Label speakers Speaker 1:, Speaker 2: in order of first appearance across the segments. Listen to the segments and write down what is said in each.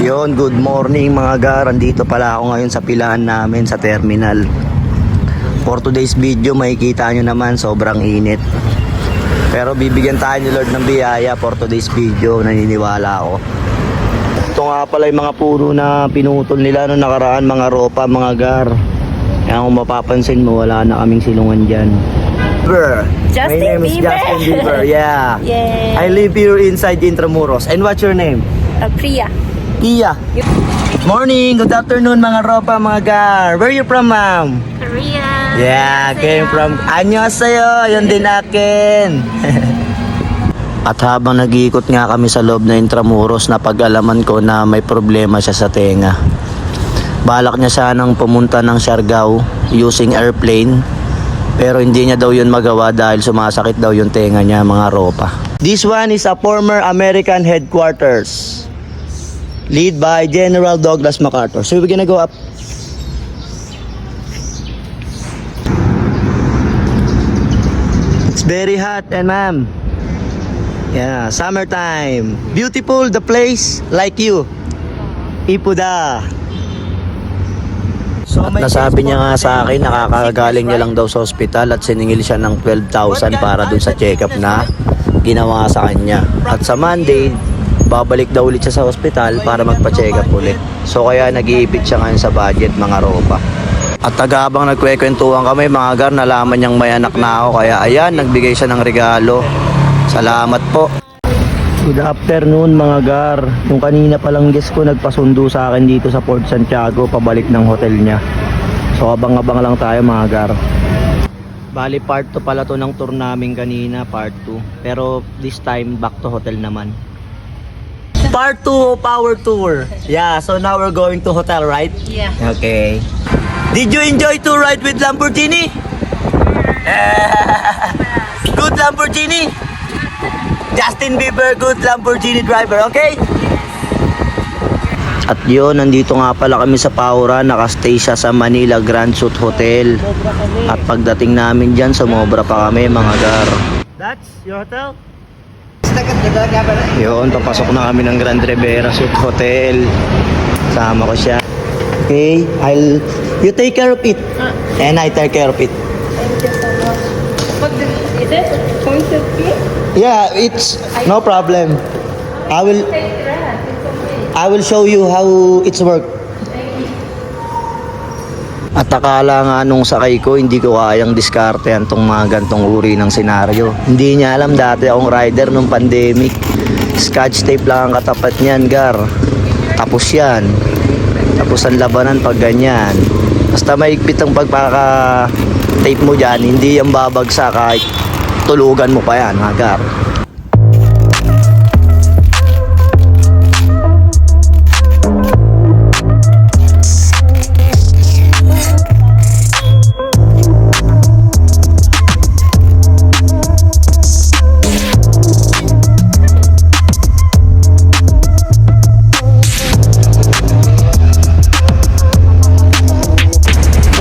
Speaker 1: Yon, good morning mga gar. Andito pala ako ngayon sa pilahan namin sa terminal. For today's video, makikita nyo naman sobrang init. Pero bibigyan tayo ni Lord ng biyaya for today's video, naniniwala ako. Ito nga pala yung mga puno na pinutol nila noong nakaraan, mga ropa, mga gar. Kaya kung mapapansin mo, wala na kaming silungan dyan. My name is Justin Bieber. Yeah.
Speaker 2: Yay.
Speaker 1: I live here inside Intramuros. And what's your name?
Speaker 2: Priya.
Speaker 1: Iya. Morning, good afternoon mga ropa, mga gar. Where you from, ma'am?
Speaker 2: Korea.
Speaker 1: Yeah, came from Annyeonghaseyo. Yun din akin. At habang nag-iikot nga kami sa loob na Intramuros, napag-alaman ko na may problema siya sa tenga. Balak niya sanang pumunta ng Siargao using airplane, pero hindi niya daw yun magawa dahil sumasakit daw yung tenga niya, mga ropa. This one is a former American headquarters, lead by General Douglas MacArthur. So we're gonna go up. It's very hot, and ma'am, yeah, summertime. Beautiful the place, like you, Ipuda. At nasabi niya nga sa akin, nakakagaling niya lang daw sa ospital at siningil siya ng 12,000 para dun sa check-up na ginawa sa kanya. At sa Monday, babalik daw ulit siya sa ospital para magpa-check up ulit. So kaya nag-iipit siya ngayon sa budget, mga ropa. At habang nagkwekwentuhan kami, mga gar, nalaman niyang may anak na ako. Kaya ayan, nagbigay siya ng regalo. Salamat po. Good afternoon mga gar. Yung kanina palang guest ko nagpasundo sa akin dito sa Port Santiago pabalik ng hotel niya. So abang-abang lang tayo mga gar. Bali part 2 pala to ng tour namin kanina, part 2. Pero this time back to hotel naman. Part 2 of our tour. Yeah, so now we're going to hotel, right?
Speaker 2: Yeah.
Speaker 1: Okay. Did you enjoy to ride with Lamborghini? Good Lamborghini? Justin Bieber, good Lamborghini driver, okay? At yun, nandito nga pala kami sa Paura, nakastay siya sa Manila Grand Suite Hotel. At pagdating namin dyan, sumobra pa kami, mga gar. That's your hotel? Yun, papasok na kami ng Grand Rivera Suite Hotel. Sama ko siya. Okay, you take care of it. And I take care of it.
Speaker 2: Thank you so much. Is it pointed fee?
Speaker 1: Yeah, it's no problem. I will
Speaker 2: Take that. It's okay.
Speaker 1: I will show you how it's work. At akala nga nung sakay ko, hindi ko kayang diskartehan tong mga gantong uri ng senaryo. Hindi niya alam, dati akong rider nung pandemic. Scotch tape lang ang katapat niyan, gar. Tapos yan. Tapos ang labanan pag ganyan. Basta maigpit ang pagpaka-tape mo dyan, hindi yan babagsak kahit tulugan mo pa yan, ha, gar.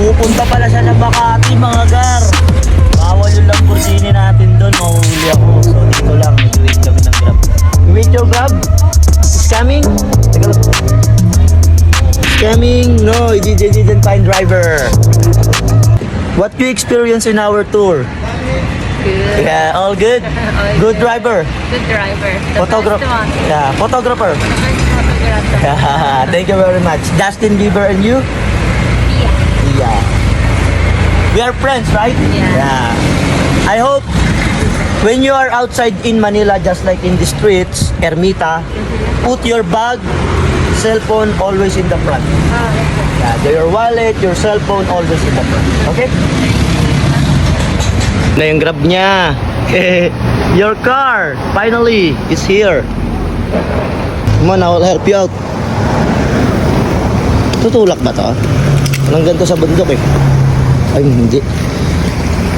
Speaker 1: Pupunta pala siya ng Makati, mga gar. Bawal yung Lamborghini natin doon, mahuhuli ako. So dito lang, nag-wait kami ng Grab. You wait your Grab? It's coming? Teka lang. It's coming? No, he didn't find driver. What you experience in our tour?
Speaker 2: Good.
Speaker 1: Yeah, all good? Good driver?
Speaker 2: Good driver.
Speaker 1: Photographer? Yeah, photographer.
Speaker 2: Photographer.
Speaker 1: Thank you very much. Justin Bieber and you? Yeah. We are friends, right?
Speaker 2: Yeah.
Speaker 1: I hope when you are outside in Manila, just like in the streets, Ermita, put your bag, cell phone always in the front. Yeah, your wallet, your cell phone always in the front. Okay? Na yung grab niya. Your car finally is here. Come on, I will help you out. Tutulak ba to? Walang ganito sa bundok eh. Ay, hindi.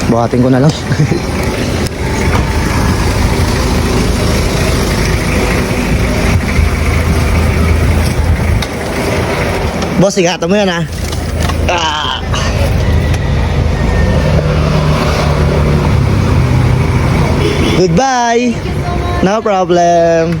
Speaker 1: Buhatin ko na lang. Boss, ingatan mo yan ha. Goodbye. No problem.